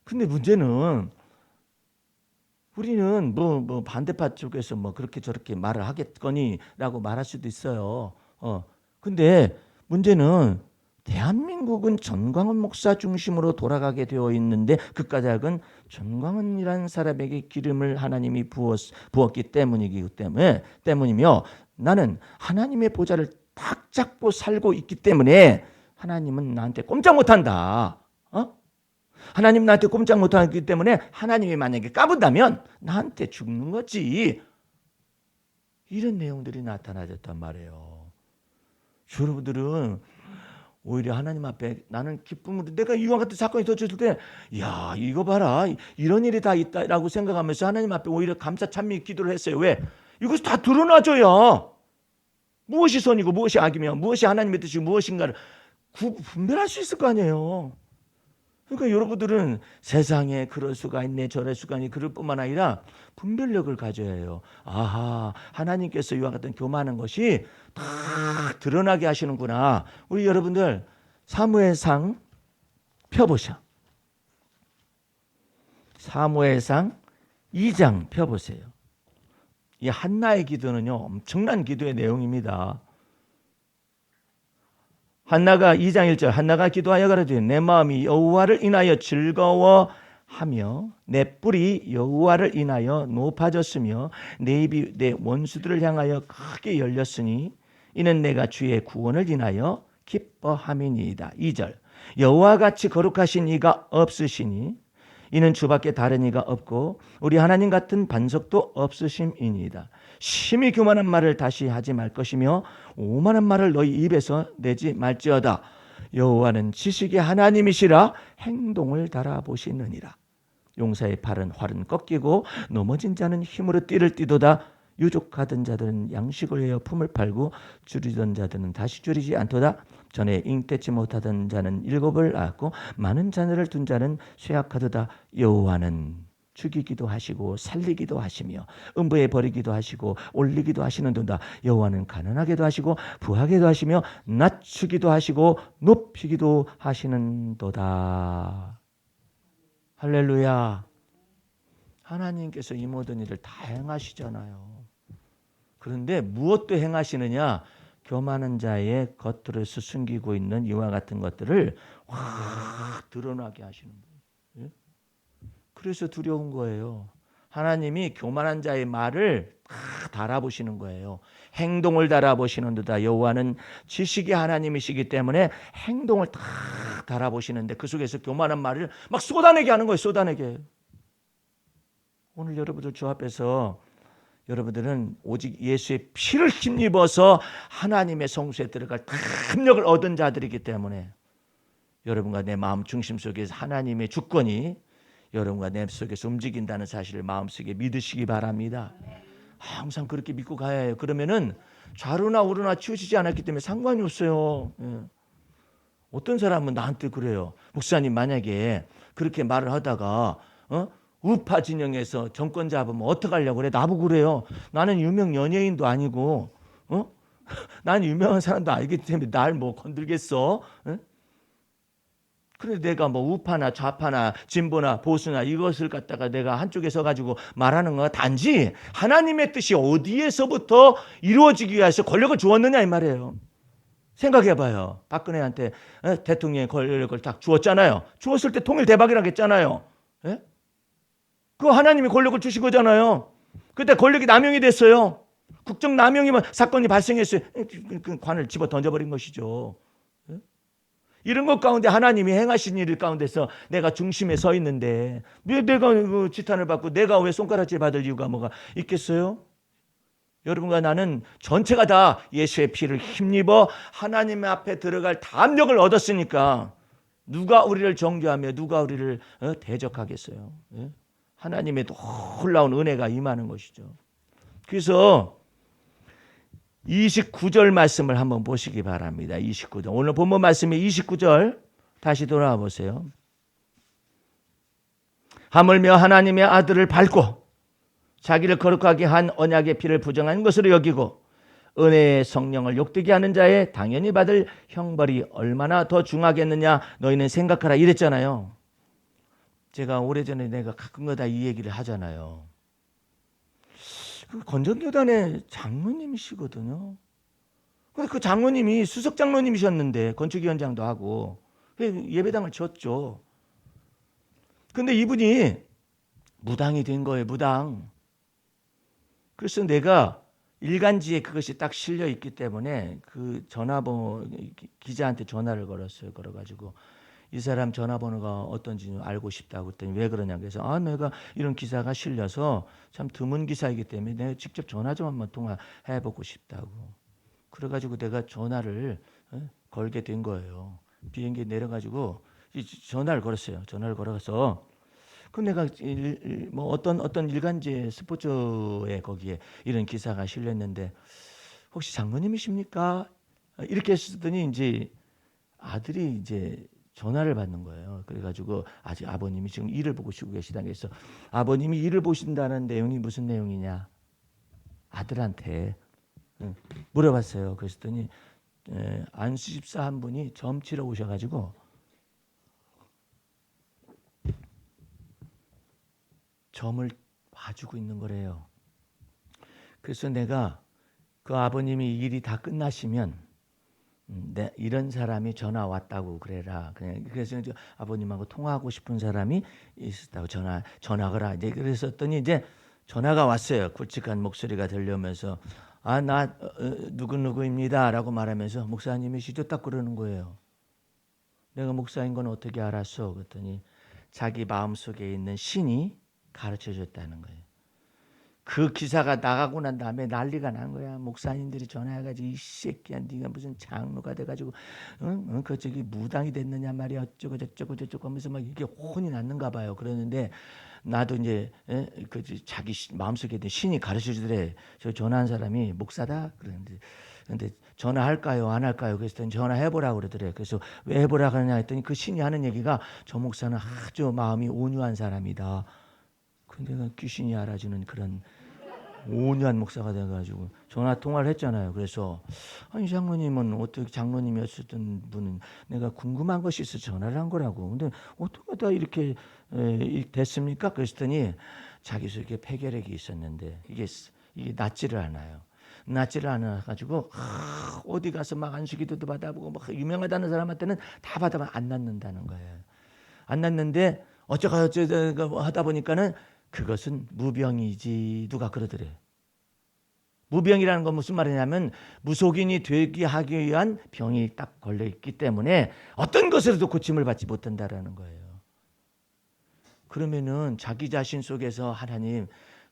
근데 문제는 우리는 뭐 반대파 쪽에서 뭐 그렇게 저렇게 말을 하겠거니라고 말할 수도 있어요. 근데 문제는 대한민국은 전광훈 목사 중심으로 돌아가게 되어 있는데 그 까닭은 전광훈이라는 사람에게 기름을 하나님이 부었기 때문이며 나는 하나님의 보좌를 딱 잡고 살고 있기 때문에 하나님은 나한테 꼼짝 못한다. 하나님 나한테 꼼짝 못하기 때문에 하나님이 만약에 까분다면 나한테 죽는 거지. 이런 내용들이 나타나졌단 말이에요. 여러분들은 오히려 하나님 앞에 나는 기쁨으로 내가 이와 같은 사건이 터졌을 때 야 이거 봐라 이런 일이 다 있다라고 생각하면서 하나님 앞에 오히려 감사 찬미 기도를 했어요. 왜? 이것이 다 드러나줘야 무엇이 선이고 무엇이 악이며 무엇이 하나님의 뜻이고 무엇인가를 분별할 수 있을 거 아니에요. 그러니까 여러분들은 세상에 그럴 수가 있네 저럴 수가 있네 그럴 뿐만 아니라 분별력을 가져야 해요. 아하 하나님께서 이와 같은 교만한 것이 다 드러나게 하시는구나. 우리 여러분들 사무엘상 펴보셔. 사무엘상 2장 펴보세요. 이 한나의 기도는요, 엄청난 기도의 내용입니다. 한나가 2장 1절 한나가 기도하여 가로되 내 마음이 여호와를 인하여 즐거워하며 내 뿔이 여호와를 인하여 높아졌으며 내 입이 내 원수들을 향하여 크게 열렸으니 이는 내가 주의 구원을 인하여 기뻐함이니이다. 2절 여호와 같이 거룩하신 이가 없으시니 이는 주밖에 다른 이가 없고 우리 하나님 같은 반석도 없으심이니이다. 심히 교만한 말을 다시 하지 말 것이며 오만한 말을 너희 입에서 내지 말지어다. 여호와는 지식의 하나님이시라 행동을 달아보시느니라. 용사의 팔은 활은 꺾이고 넘어진 자는 힘으로 띠를 띠도다. 유족하던 자들은 양식을 위하여 품을 팔고 줄이던 자들은 다시 줄이지 않도다. 전에 잉태치 못하던 자는 7을 낳았고 많은 자녀를 둔 자는 쇠약하도다. 여호와는 죽이기도 하시고 살리기도 하시며 음부에 버리기도 하시고 올리기도 하시는도다. 여호와는 가난하게도 하시고 부하게도 하시며 낮추기도 하시고 높이기도 하시는도다. 할렐루야. 하나님께서 이 모든 일을 다 행하시잖아요. 그런데 무엇도 행하시느냐? 교만한 자의 겉으로서 숨기고 있는 이와 같은 것들을 확 드러나게 하시는 거예요. 그래서 두려운 거예요. 하나님이 교만한 자의 말을 다 달아보시는 거예요. 행동을 달아보시는도다. 여호와는 지식의 하나님이시기 때문에 행동을 다 달아보시는데 그 속에서 교만한 말을 막 쏟아내게 하는 거예요. 쏟아내게. 오늘 여러분들 주 앞에서 여러분들은 오직 예수의 피를 힘입어서 하나님의 성소에 들어갈 담력을 얻은 자들이기 때문에 여러분과 내 마음 중심 속에서 하나님의 주권이 여러분과 내 속에서 움직인다는 사실을 마음속에 믿으시기 바랍니다. 항상 그렇게 믿고 가야 해요. 그러면은 좌로나 우로나 치우치지 않았기 때문에 상관이 없어요. 어떤 사람은 나한테 그래요. 목사님 만약에 그렇게 말을 하다가 우파 진영에서 정권 잡으면 어떡하려고 그래? 나보고 그래요. 나는 유명 연예인도 아니고 나는 유명한 사람도 아니기 때문에 날 뭐 건들겠어? 그래 내가 뭐 우파나 좌파나 진보나 보수나 이것을 갖다가 내가 한쪽에 서가지고 말하는 거 단지 하나님의 뜻이 어디에서부터 이루어지기 위해서 권력을 주었느냐 이 말이에요. 생각해봐요. 박근혜한테 대통령의 권력을 딱 주었잖아요. 주었을 때 통일대박이라고 했잖아요. 예? 그거 하나님이 권력을 주신 거잖아요. 그때 권력이 남용이 됐어요. 국정 남용이면 사건이 발생했어요. 그 관을 집어 던져버린 것이죠. 이런 것 가운데 하나님이 행하신 일 가운데서 내가 중심에 서 있는데 내가 그 지탄을 받고 내가 왜 손가락질 받을 이유가 뭐가 있겠어요? 여러분과 나는 전체가 다 예수의 피를 힘입어 하나님 앞에 들어갈 담력을 얻었으니까 누가 우리를 정죄하며 누가 우리를 대적하겠어요? 하나님의 놀라운 은혜가 임하는 것이죠. 그래서 29절 말씀을 한번 보시기 바랍니다. 29절. 오늘 본문 말씀이 29절 다시 돌아와 보세요. 하물며 하나님의 아들을 밟고 자기를 거룩하게 한 언약의 피를 부정한 것으로 여기고 은혜의 성령을 욕되게 하는 자의 당연히 받을 형벌이 얼마나 더 중하겠느냐 너희는 생각하라 이랬잖아요. 제가 오래전에 내가 가끔가다 이 얘기를 하잖아요. 그 건전교단의 장로님이시거든요. 근데 그 장로님이 수석 장로님이셨는데 건축위원장도 하고 예배당을 졌죠. 근데 이분이 무당이 된 거예요. 무당. 그래서 내가 일간지에 그것이 딱 실려 있기 때문에 그 전화번호 기자한테 전화를 걸었어요. 걸어가지고 이 사람 전화번호가 어떤지 알고 싶다고 했더니 왜 그러냐 그래서 내가 이런 기사가 실려서 참 드문 기사이기 때문에 내가 직접 전화 좀 한번 통화해보고 싶다고. 그래가지고 내가 전화를 걸게 된 거예요. 비행기에 내려가지고 전화를 걸었어요. 전화를 걸어서 그 내가 뭐 어떤 일간지 스포츠에 거기에 이런 기사가 실렸는데 혹시 장로님이십니까? 이렇게 했더니 이제 아들이 이제 전화를 받는 거예요. 그래가지고 아직 아버님이 지금 일을 보고 쉬고 계시다. 그래서 아버님이 일을 보신다는 내용이 무슨 내용이냐? 아들한테 물어봤어요. 그랬더니 안수 집사 한 분이 점 치러 오셔가지고 점을 봐주고 있는 거래요. 그래서 내가 그 아버님이 일이 다 끝나시면 이런 사람이 전화 왔다고 그래라. 그래서 이제 아버님하고 통화하고 싶은 사람이 있었다고 전화하라. 이제 그랬었더니 이제 전화가 왔어요. 굵직한 목소리가 들려오면서 나 누구누구입니다라고 말하면서 목사님이시죠? 딱 그러는 거예요. 내가 목사인 건 어떻게 알았어? 그랬더니 자기 마음속에 있는 신이 가르쳐 줬다는 거예요. 그 기사가 나가고 난 다음에 난리가 난 거야. 목사님들이 전화해가지고 이 새끼야 네가 무슨 장로가 돼가지고 그 저기 무당이 됐느냐 말이야 어쩌고 저쩌고 하면서 막 이게 혼이 났는가 봐요. 그러는데 나도 이제 그 자기 마음속에 있는 신이 가르쳐 주더래. 저 전화한 사람이 목사다 그러는데 근데 전화할까요 안 할까요? 그래서 전화해보라고 그러더래. 그래서 왜 해보라 그러냐 했더니 그 신이 하는 얘기가 저 목사는 아주 마음이 온유한 사람이다. 근데 귀신이 알아주는 그런 온유한 목사가 돼가지고 전화 통화를 했잖아요. 그래서 아니 장로님은 어떻게 장로님이었던 분은 내가 궁금한 것이 있어 전화를 한 거라고. 근데 어떻게 다 이렇게 됐습니까? 그랬더니 자기 속에 폐결핵이 있었는데 이게 낫지를 않아요. 낫지를 않아 가지고 어디 가서 막 안수기도도 받아보고 막 유명하다는 사람한테는 다 받아보면 안 낫는다는 거예요. 안 낫는데 어쩌고 하다 보니까는 그것은 무병이지. 누가 그러더래. 무병이라는 건 무슨 말이냐면 무속인이 되게 하기 위한 병이 딱 걸려있기 때문에 어떤 것으로도 고침을 받지 못한다라는 거예요. 그러면은 자기 자신 속에서 하나님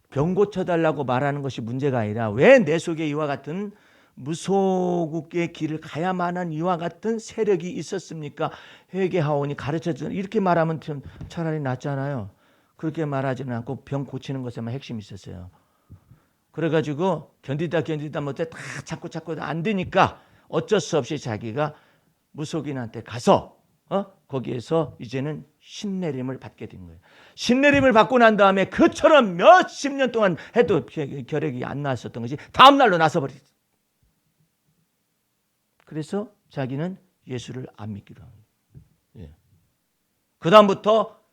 병 고쳐달라고 말하는 것이 문제가 아니라 왜 내 속에 이와 같은 무속의 길을 가야만 이와 같은 세력이 있었습니까? 회개하오니 가르쳐주는 이렇게 말하면 차라리 낫잖아요. 그렇게 말하지는 않고 병 고치는 것에만 핵심이 있었어요. 그래가지고 견디다 못해 다 자꾸 안 되니까 어쩔 수 없이 자기가 무속인한테 가서 거기에서 이제는 신내림을 받게 된 거예요. 신내림을 받고 난 다음에 그처럼 몇십 년 동안 해도 결핵이 안 나았었던 것이 다음 날로 나서버리죠. 그래서 자기는 예수를 안 믿기로 합니다. 예. 그 다음부터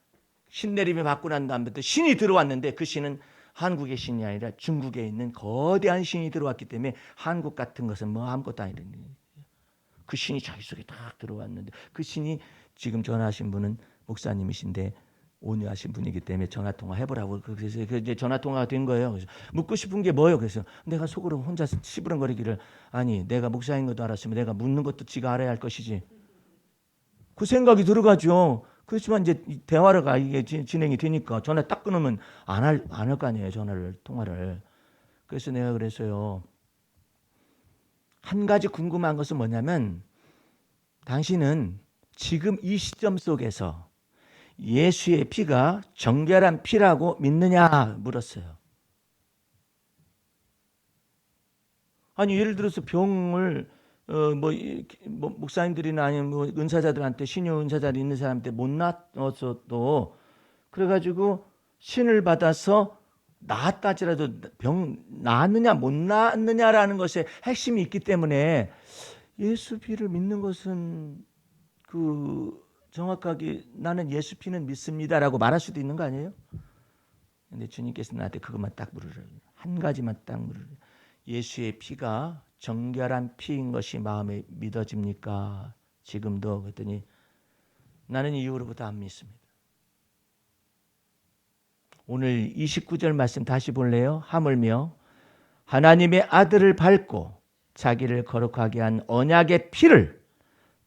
신내림을 받고 난 다음부터 신이 들어왔는데 그 신은 한국의 신이 아니라 중국에 있는 거대한 신이 들어왔기 때문에 한국 같은 것은 뭐 아무것도 아니라는 거예요. 그 신이 자기 속에 딱 들어왔는데 그 신이 지금 전화하신 분은 목사님이신데 온유하신 분이기 때문에 전화통화 해보라고. 그래서 이제 전화통화가 된 거예요. 그래서 묻고 싶은 게 뭐예요? 그래서 내가 속으로 혼자 시부렁거리기를 아니 내가 목사인 것도 알았으면 내가 묻는 것도 지가 알아야 할 것이지. 그 생각이 들어가죠. 그렇지만 이제 대화가 이게 진행이 되니까 전화 딱 끊으면 안 할 거 아니에요. 통화를. 그래서 내가 그랬어요. 한 가지 궁금한 것은 뭐냐면 당신은 지금 이 시점 속에서 예수의 피가 정결한 피라고 믿느냐 물었어요. 아니 예를 들어서 병을 목사님들이나 아니면 은사자들한테 신유 은사자들 있는 사람한테 못 낫어서도 그래가지고 신을 받아서 나았다 할지라도 병 나았느냐 못 나았느냐라는 것에 핵심이 있기 때문에 예수 피를 믿는 것은 정확하게 나는 예수 피는 믿습니다라고 말할 수도 있는 거 아니에요? 근데 주님께서 나한테 그것만 딱 물으래요. 한 가지만 딱 물으래요. 예수의 피가 정결한 피인 것이 마음에 믿어집니까? 지금도? 그랬더니 나는 이후로부터 안 믿습니다. 오늘 29절 말씀 다시 볼래요? 하물며 하나님의 아들을 밟고 자기를 거룩하게 한 언약의 피를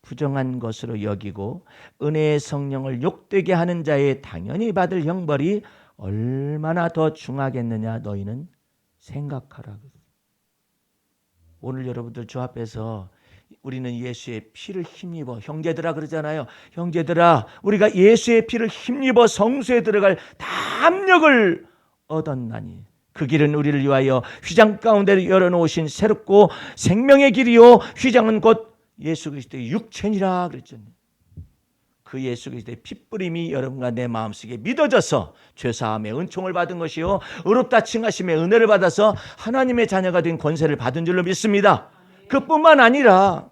부정한 것으로 여기고 은혜의 성령을 욕되게 하는 자의 당연히 받을 형벌이 얼마나 더 중하겠느냐 너희는 생각하라. 오늘 여러분들 주 앞에서 우리는 예수의 피를 힘입어 형제들아 그러잖아요. 형제들아 우리가 예수의 피를 힘입어 성소에 들어갈 담력을 얻었나니 그 길은 우리를 위하여 휘장 가운데 열어놓으신 새롭고 생명의 길이요 휘장은 곧 예수 그리스도의 육체니라 그랬잖아요. 그 예수 그리스도의 핏뿌림이 여러분과 내 마음속에 믿어져서 죄사함의 은총을 받은 것이요 의롭다 칭하심의 은혜를 받아서 하나님의 자녀가 된 권세를 받은 줄로 믿습니다. 그뿐만 아니라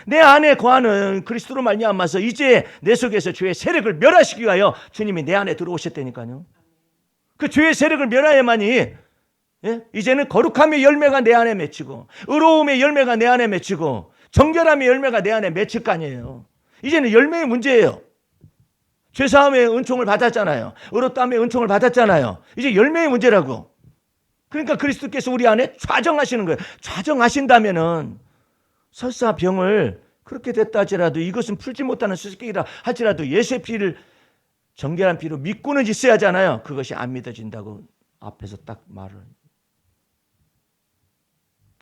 내 안에 거하는 그리스도로 말미암아서 이제 내 속에서 죄의 세력을 멸하시기 위하여 주님이 내 안에 들어오셨다니까요. 그 죄의 세력을 멸하야만이 예? 이제는 거룩함의 열매가 내 안에 맺히고 의로움의 열매가 내 안에 맺히고 정결함의 열매가 내 안에 맺힐 거 아니에요. 이제는 열매의 문제예요. 죄사함의 은총을 받았잖아요. 의롭다함의 은총을 받았잖아요. 이제 열매의 문제라고. 그러니까 그리스도께서 우리 안에 좌정하시는 거예요. 좌정하신다면은 설사 병을 그렇게 됐다 할지라도 이것은 풀지 못하는 수수께끼라 할지라도 예수의 피를 정결한 피로 믿고는 있어야 하잖아요. 그것이 안 믿어진다고 앞에서 딱 말을.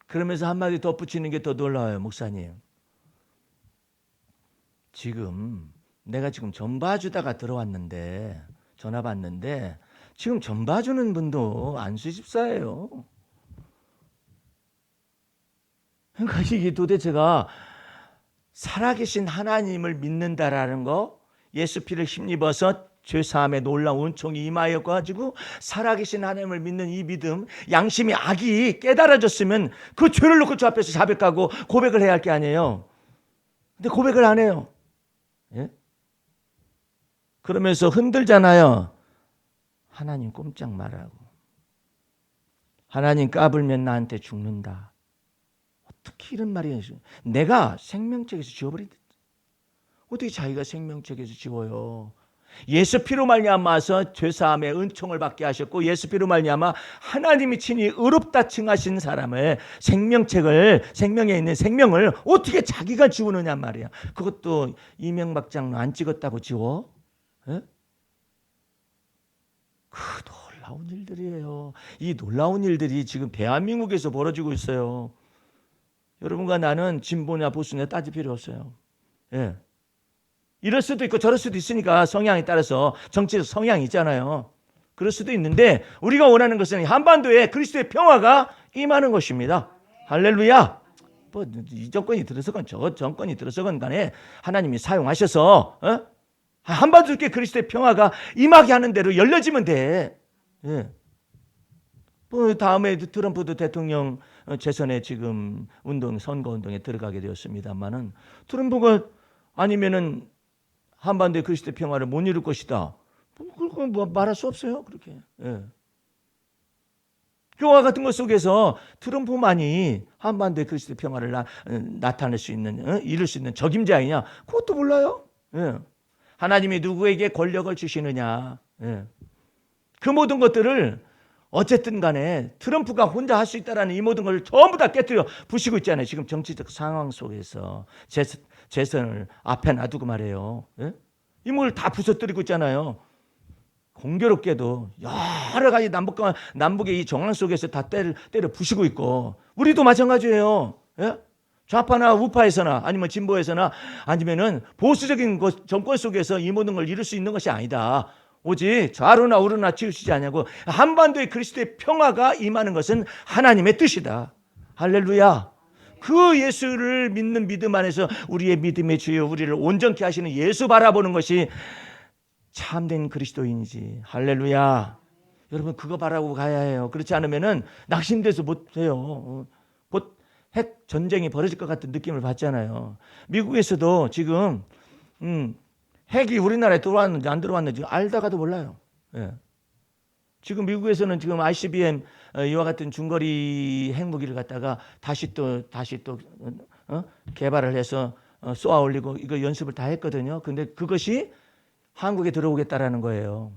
그러면서 한마디 덧붙이는 게 더 놀라워요. 목사님. 내가 지금 전 봐주다가 들어왔는데 전화 받는데 지금 전 봐주는 분도 안수집사예요. 그러니까 이게 도대체가 살아계신 하나님을 믿는다라는 거, 예수 피를 힘입어서 죄사함에 놀라운 은총이 임하여 가지고 살아계신 하나님을 믿는 이 믿음, 양심이 악이 깨달아졌으면 그 죄를 놓고 저 앞에서 자백하고 고백을 해야 할 게 아니에요. 근데 고백을 안 해요. 예? 그러면서 흔들잖아요. 하나님 꼼짝 말라고. 하나님 까불면 나한테 죽는다. 어떻게 이런 말이 해요? 내가 생명책에서 지워버리다. 어떻게 자기가 생명책에서 지워요? 예수 피로 말미암아서 죄사함의 은총을 받게 하셨고 예수 피로 말미암아 하나님이 친히 의롭다 칭하신 사람의 생명에 있는 생명을 어떻게 자기가 지우느냐 말이야. 그것도 이명박 장로 안 찍었다고 지워? 예? 그 놀라운 일들이에요. 이 놀라운 일들이 지금 대한민국에서 벌어지고 있어요. 여러분과 나는 진보냐 보수냐 따질 필요 없어요. 예. 이럴 수도 있고 저럴 수도 있으니까 성향에 따라서 정치적 성향이 있잖아요. 그럴 수도 있는데 우리가 원하는 것은 한반도에 그리스도의 평화가 임하는 것입니다. 할렐루야. 뭐 이 정권이 들어서건 저 정권이 들어서건 간에 하나님이 사용하셔서 한반도에 그리스도의 평화가 임하게 하는 대로 열려지면 돼. 예. 뭐 다음에 트럼프도 대통령 재선에 지금 선거 운동에 들어가게 되었습니다만은 트럼프가 아니면은 한반도의 그리스도의 평화를 못 이룰 것이다. 그건 뭐 말할 수 없어요. 그렇게. 예. 교화 같은 것 속에서 트럼프만이 한반도의 그리스도의 평화를 나타낼 수 있는, 이룰 수 있는 적임자이냐? 그것도 몰라요. 예. 하나님이 누구에게 권력을 주시느냐? 예. 그 모든 것들을 어쨌든 간에 트럼프가 혼자 할 수 있다라는 이 모든 걸 전부 다 깨뜨려 부시고 있잖아요. 지금 정치적 상황 속에서 재선을 앞에 놔두고 말해요. 예? 이 뭘 다 부서뜨리고 있잖아요. 공교롭게도 여러 가지 남북의 이 정황 속에서 다 때려 부시고 있고 우리도 마찬가지예요. 예? 좌파나 우파에서나 아니면 진보에서나 아니면은 보수적인 정권 속에서 이 모든 걸 이룰 수 있는 것이 아니다. 오직 좌로나 우로나 치우치지 않냐고 한반도의 그리스도의 평화가 임하는 것은 하나님의 뜻이다. 할렐루야. 그 예수를 믿는 믿음 안에서 우리의 믿음의 주여 우리를 온전케 하시는 예수 바라보는 것이 참된 그리스도인이지. 할렐루야. 여러분 그거 바라고 가야 해요. 그렇지 않으면은 낙심돼서 못해요. 곧 핵 전쟁이 벌어질 것 같은 느낌을 받잖아요. 미국에서도 지금 핵이 우리나라에 들어왔는지 안 들어왔는지 알다가도 몰라요. 예. 지금 미국에서는 지금 ICBM 이와 같은 중거리 핵무기를 갖다가 다시 또 개발을 해서 쏘아 올리고 이거 연습을 다 했거든요. 근데 그것이 한국에 들어오겠다라는 거예요.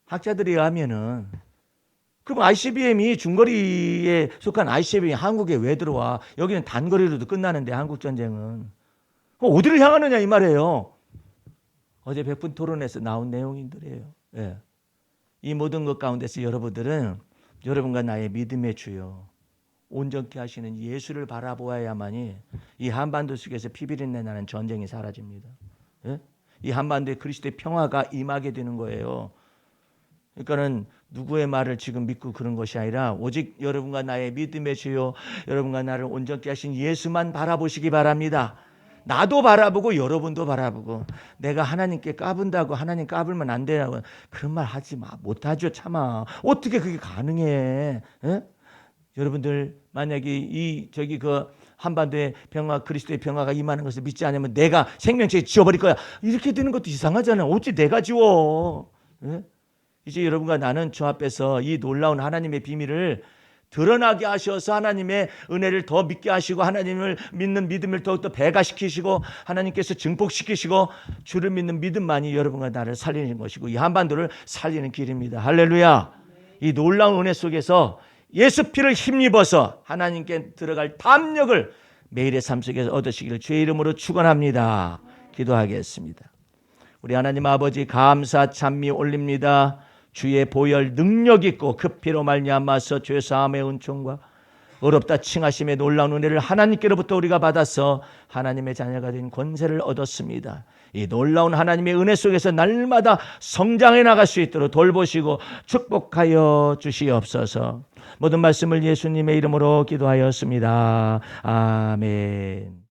학자들에 의하면은 그럼 ICBM이 중거리에 속한 ICBM이 한국에 왜 들어와? 여기는 단거리로도 끝나는데 한국 전쟁은 어디를 향하느냐 이 말이에요. 어제 100분 토론에서 나온 내용들이에요. 예. 이 모든 것 가운데서 여러분들은 여러분과 나의 믿음의 주요 온전케 하시는 예수를 바라보아야만이 이 한반도 속에서 피비린내 나는 전쟁이 사라집니다. 예? 이 한반도에 그리스도의 평화가 임하게 되는 거예요. 그러니까는 누구의 말을 지금 믿고 그런 것이 아니라 오직 여러분과 나의 믿음의 주요 여러분과 나를 온전케 하신 예수만 바라보시기 바랍니다. 나도 바라보고 여러분도 바라보고 내가 하나님께 까분다고 하나님 까불면 안 되냐고 그런 말 하지 마. 못하죠. 참아. 어떻게 그게 가능해. 에? 여러분들 만약에 그 한반도의 평화 그리스도의 평화가 임하는 것을 믿지 않으면 내가 생명체에 지워버릴 거야. 이렇게 되는 것도 이상하잖아. 어찌 내가 지워. 에? 이제 여러분과 나는 주 앞에서 이 놀라운 하나님의 비밀을 드러나게 하셔서 하나님의 은혜를 더 믿게 하시고 하나님을 믿는 믿음을 더욱더 배가시키시고 하나님께서 증폭시키시고 주를 믿는 믿음만이 여러분과 나를 살리는 것이고 이 한반도를 살리는 길입니다. 할렐루야. 이 놀라운 은혜 속에서 예수 피를 힘입어서 하나님께 들어갈 담력을 매일의 삶 속에서 얻으시기를 주의 이름으로 축원합니다. 기도하겠습니다. 우리 하나님 아버지 감사 찬미 올립니다. 주의 보혈 능력 있고 그 피로 말미암아서 죄사함의 은총과 어렵다 칭하심의 놀라운 은혜를 하나님께로부터 우리가 받아서 하나님의 자녀가 된 권세를 얻었습니다. 이 놀라운 하나님의 은혜 속에서 날마다 성장해 나갈 수 있도록 돌보시고 축복하여 주시옵소서. 모든 말씀을 예수님의 이름으로 기도하였습니다. 아멘.